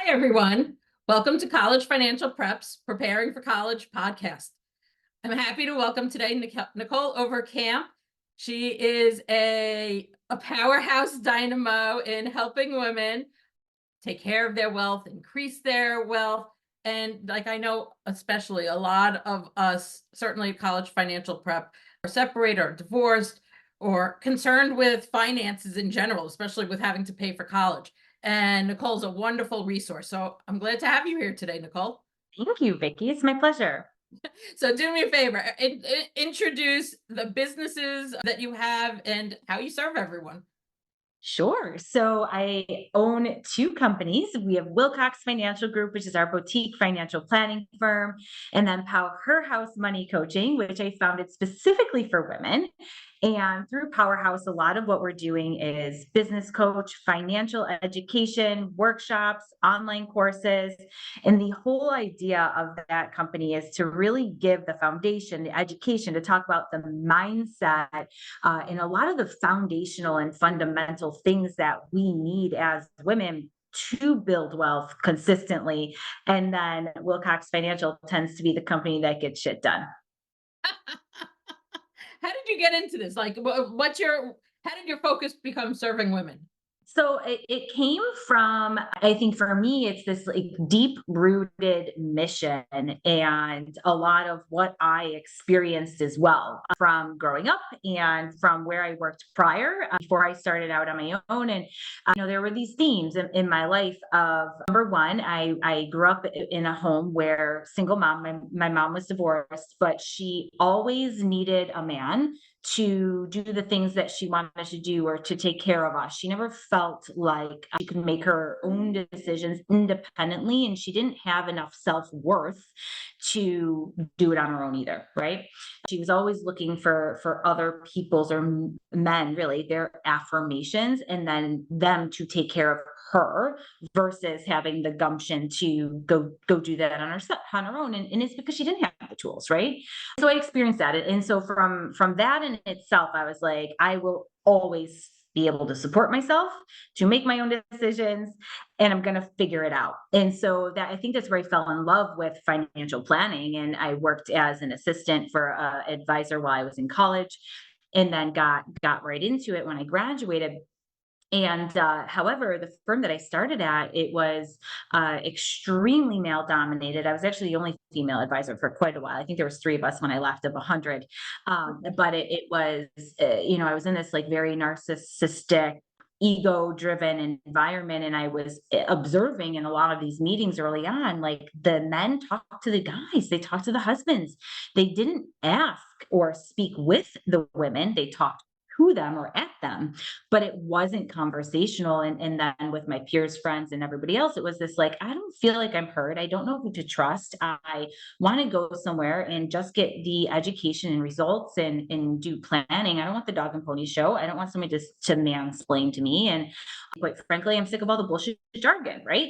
Hi, everyone. Welcome to College Financial Preps Preparing for College podcast. I'm happy to welcome today Nicholle Overkamp. She is a powerhouse dynamo in helping women take care of their wealth, increase their wealth. And I know, especially a lot of us, certainly college financial prep, are separated or divorced or concerned with finances in general, especially with having to pay for college. And Nicholle's a wonderful resource. So I'm glad to have you here today, Nicholle. Thank you, Vicki. It's my pleasure. So do me a favor, introduce the businesses that you have and how you serve everyone. Sure. So I own two companies. We have Wilcox Financial Group, which is our boutique financial planning firm, and then PowHERhouse Money Coaching, which I founded specifically for women. And through PowHERhouse, a lot of what we're doing is business coach, financial education, workshops, online courses. And the whole idea of that company is to really give the foundation, the education, to talk about the mindset and a lot of the foundational and fundamental things that we need as women to build wealth consistently. And then Wilcox Financial tends to be the company that gets shit done. How did you get into this? How did your focus become serving women? So it came from, I think for me, it's this like deep rooted mission and a lot of what I experienced as well from growing up and from where I worked prior before I started out on my own. And, there were these themes in my life of number one, I grew up in a home where single mom, my mom was divorced, but she always needed a man to do the things that she wanted to do or to take care of us. She never felt like she could make her own decisions independently, and she didn't have enough self-worth to do it on her own either, right? She was always looking for other people's or men, really, their affirmations and then them to take care of her versus having the gumption to go do that on her own. And it's because she didn't have the tools, right? So I experienced that. And so from that in itself, I was like, I will always be able to support myself, to make my own decisions, and I'm going to figure it out. And so that I think that's where I fell in love with financial planning. And I worked as an assistant for an advisor while I was in college, and then got right into it when I graduated. And however, the firm that I started at, it was extremely male dominated. I was actually the only female advisor for quite a while. I think there was three of us when I left of 100. But it was, I was in this like very narcissistic, ego driven environment. And I was observing in a lot of these meetings early on, like the men talked to the guys, they talked to the husbands. They didn't ask or speak with the women. They talked to them or at them, but it wasn't conversational. And then with my peers, friends, and everybody else, it was this like, I don't feel like I'm heard. I don't know who to trust. I want to go somewhere and just get the education and results and do planning. I don't want the dog and pony show. I don't want somebody to mansplain to me. And quite frankly, I'm sick of all the bullshit jargon, right?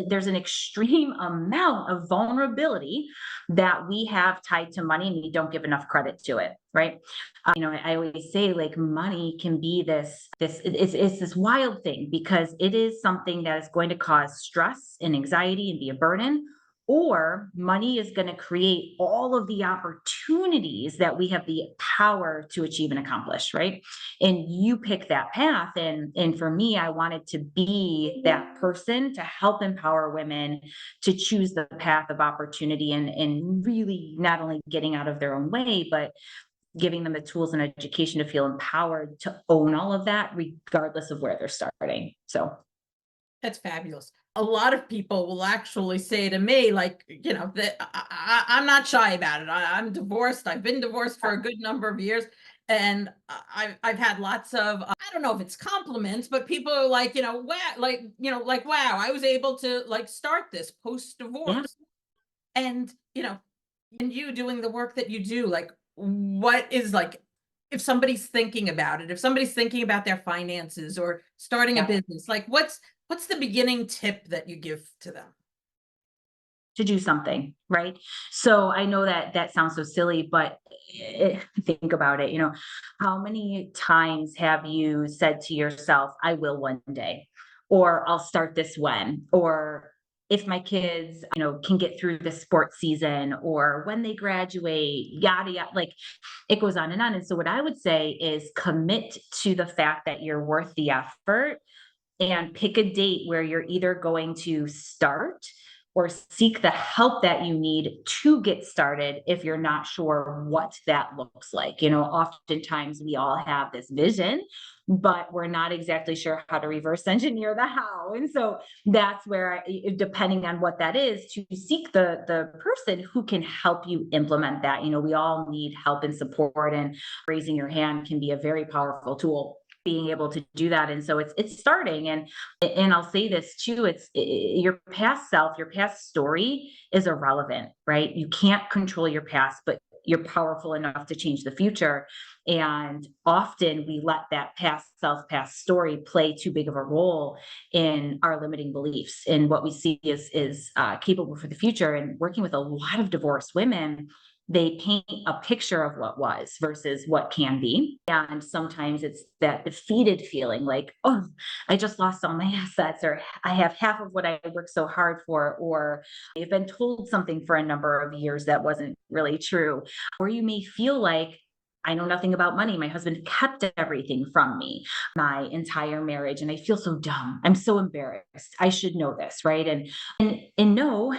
There's an extreme amount of vulnerability that we have tied to money, and we don't give enough credit to it, right? I always say like money can be it's this wild thing because it is something that is going to cause stress and anxiety and be a burden, or money is going to create all of the opportunities that we have the power to achieve and accomplish, right? And you pick that path. And for me, I wanted to be that person to help empower women to choose the path of opportunity and really not only getting out of their own way, but giving them the tools and education to feel empowered to own all of that, regardless of where they're starting. So That's fabulous. A lot of people will actually say to me, that I'm not shy about it. I'm divorced. I've been divorced for a good number of years. And I've had lots of, I don't know if it's compliments, but people are like, wow, I was able to start this post yeah. divorce. And, and you doing the work that you do, what is if somebody's thinking about it, if somebody's thinking about their finances or starting a business, what's the beginning tip that you give to them? To do something, right? So I know that sounds so silly, but think about it. How many times have you said to yourself, I will one day, or I'll start this when, or if my kids, can get through the sports season or when they graduate, yada, yada, like it goes on and on. And so what I would say is commit to the fact that you're worth the effort and pick a date where you're either going to start or seek the help that you need to get started if you're not sure what that looks like. Oftentimes we all have this vision, but we're not exactly sure how to reverse engineer the how. And so that's where, depending on what that is, to seek the person who can help you implement that. We all need help and support, and raising your hand can be a very powerful tool, being able to do that. And so it's starting. And I'll say this too, your past self, your past story is irrelevant, right? You can't control your past, but you're powerful enough to change the future. And often we let that past story play too big of a role in our limiting beliefs. And what we see is capable for the future. And working with a lot of divorced women, they paint a picture of what was versus what can be. And sometimes it's that defeated feeling like, oh, I just lost all my assets, or I have half of what I worked so hard for, or I've been told something for a number of years that wasn't really true. Or you may feel like, I know nothing about money. My husband kept everything from me my entire marriage, and I feel so dumb. I'm so embarrassed. I should know this, right? And no,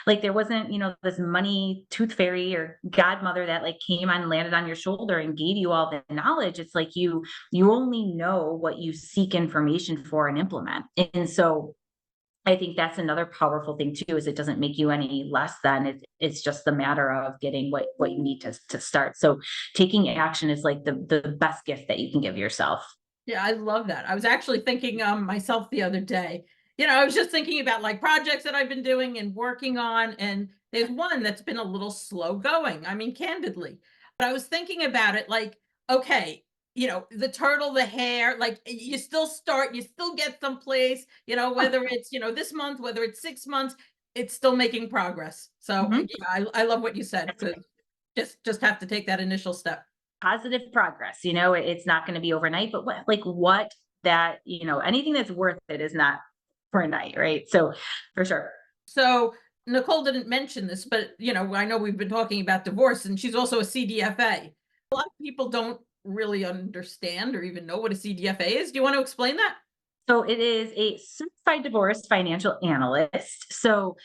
like there wasn't, this money tooth fairy or godmother that like came on and landed on your shoulder and gave you all the knowledge. It's like you only know what you seek information for and implement. And so I think that's another powerful thing too, is it doesn't make you any less than. It's just the matter of getting what you need to start. So taking action is like the best gift that you can give yourself. Yeah, I love that. I was actually thinking myself the other day. I was just thinking about like projects that I've been doing and working on, and there's one that's been a little slow going. I mean, candidly. But I was thinking about it like, okay, the turtle, the hare, like you still start, you still get someplace, whether it's, this month, whether it's 6 months, it's still making progress. So Mhm. yeah, I love what you said. To just have to take that initial step. Positive progress, it's not going to be overnight, but what that, anything that's worth it is not for a night, right? So for sure. So Nicholle didn't mention this, but I know we've been talking about divorce, and she's also a CDFA. A lot of people don't really understand or even know what a CDFA is. Do you want to explain that? So it is a certified divorce financial analyst. So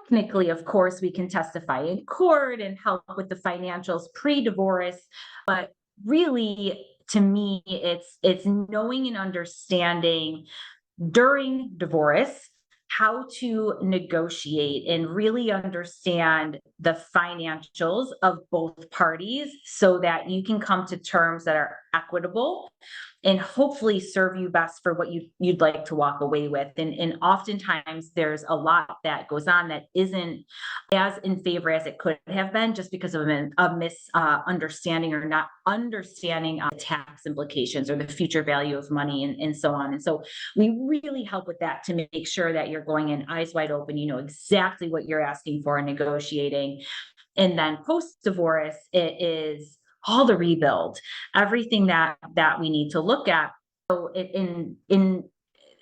technically, of course, we can testify in court and help with the financials pre-divorce, but really, to me, it's knowing and understanding during divorce how to negotiate and really understand the financials of both parties so that you can come to terms that are equitable and hopefully serve you best for what you'd like to walk away with. And oftentimes there's a lot that goes on that isn't as in favor as it could have been, just because of a misunderstanding or not understanding tax implications or the future value of money and so on. And so we really help with that to make sure that you're going in eyes wide open, you know exactly what you're asking for and negotiating. And then post divorce, it is all the rebuild, everything that we need to look at. So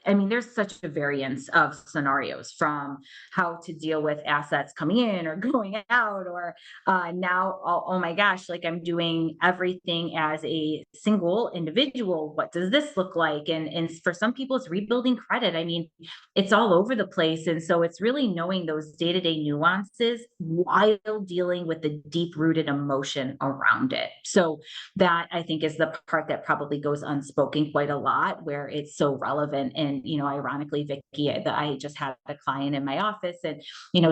I mean, there's such a variance of scenarios, from how to deal with assets coming in or going out, or now, oh my gosh, like I'm doing everything as a single individual. What does this look like? And for some people, it's rebuilding credit. I mean, it's all over the place. And so it's really knowing those day-to-day nuances while dealing with the deep-rooted emotion around it. So that, I think, is the part that probably goes unspoken quite a lot, where it's so relevant. And ironically, Vicki, I just had a client in my office, and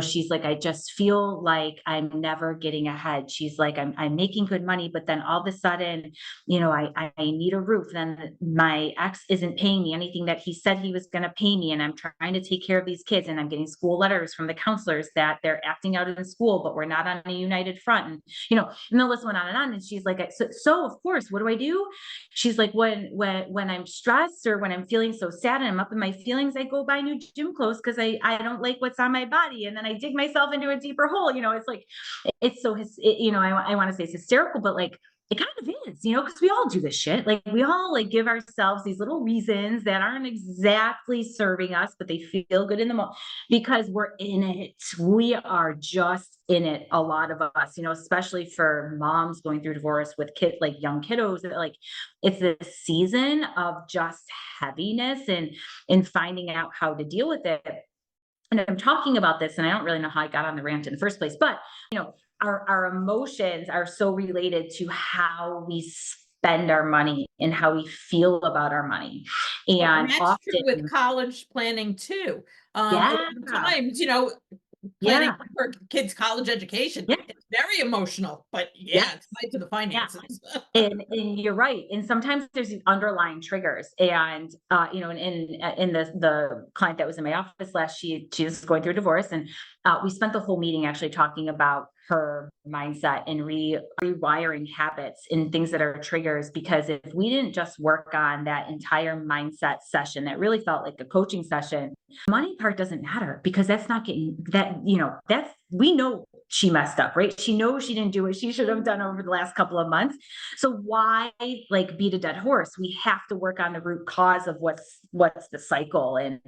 she's like, I just feel like I'm never getting ahead. She's like, I'm making good money, but then all of a sudden, I need a roof. Then my ex isn't paying me anything that he said he was going to pay me, and I'm trying to take care of these kids, and I'm getting school letters from the counselors that they're acting out in school, but we're not on a united front. And and the list went on and on. And she's like, so of course, what do I do? She's like, when I'm stressed or when I'm feeling so sad and I'm up in my feelings, I go buy new gym clothes because I don't like what's on my body, and then I dig myself into a deeper hole. It's like, it's so I want to say it's hysterical, but like, It kind of is, because we all do this shit. Like we all like give ourselves these little reasons that aren't exactly serving us, but they feel good in the moment because we're in it. We are just in it. A lot of us, especially for moms going through divorce with like young kiddos, like it's this season of just heaviness and finding out how to deal with it. And I'm talking about this, and I don't really know how I got on the rant in the first place, but our emotions are so related to how we spend our money and how we feel about our money. And that's often, true with college planning too. A yeah, lot of times, planning yeah, for kids' college education, yeah, it's very emotional, but yeah, yeah, it's tied to the yeah. finances. And you're right. And sometimes there's these underlying triggers. And in the client that was in my office last, she was going through a divorce, and we spent the whole meeting actually talking about her mindset and rewiring habits and things that are triggers. Because if we didn't just work on that entire mindset session, that really felt like a coaching session, money part doesn't matter because that's not getting that, that's, we know she messed up, right? She knows she didn't do what she should have done over the last couple of months. So why like beat a dead horse? We have to work on the root cause of what's the cycle and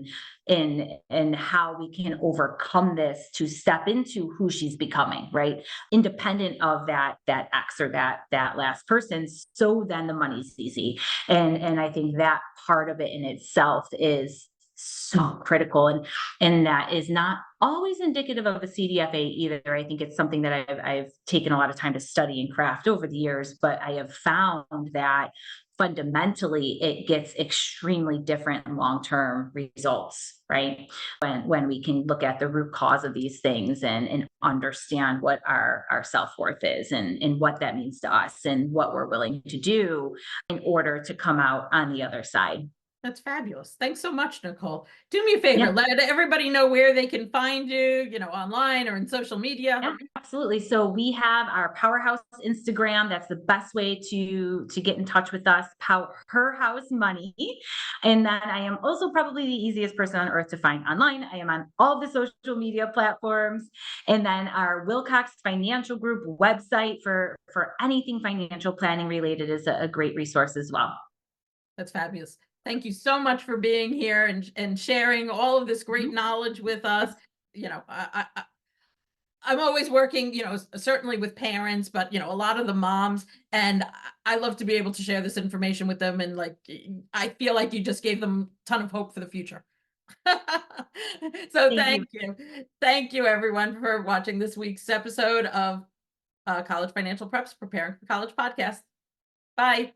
how we can overcome this to step into who she's becoming, right? Independent of that ex or that last person. So then the money's easy. And I think that part of it in itself is so critical, and that is not always indicative of a CDFA either. I think it's something that I've taken a lot of time to study and craft over the years, but I have found that fundamentally it gets extremely different long-term results, right? When we can look at the root cause of these things and understand what our self-worth is and what that means to us and what we're willing to do in order to come out on the other side. That's fabulous. Thanks so much, Nicholle. Do me a favor, Yeah. let everybody know where they can find you, online or in social media. Yeah, absolutely. So we have our PowHERhouse Instagram. That's the best way to get in touch with us. PowHERhouse Money. And then I am also probably the easiest person on earth to find online. I am on all the social media platforms. And then our Wilcox Financial Group website for anything financial planning related is a great resource as well. That's fabulous. Thank you so much for being here and sharing all of this great knowledge with us. I'm always working, certainly with parents, but a lot of the moms, and I love to be able to share this information with them. And like, I feel like you just gave them a ton of hope for the future. So Thank you. thank you everyone for watching this week's episode of College Financial Preps Preparing for College podcast. Bye.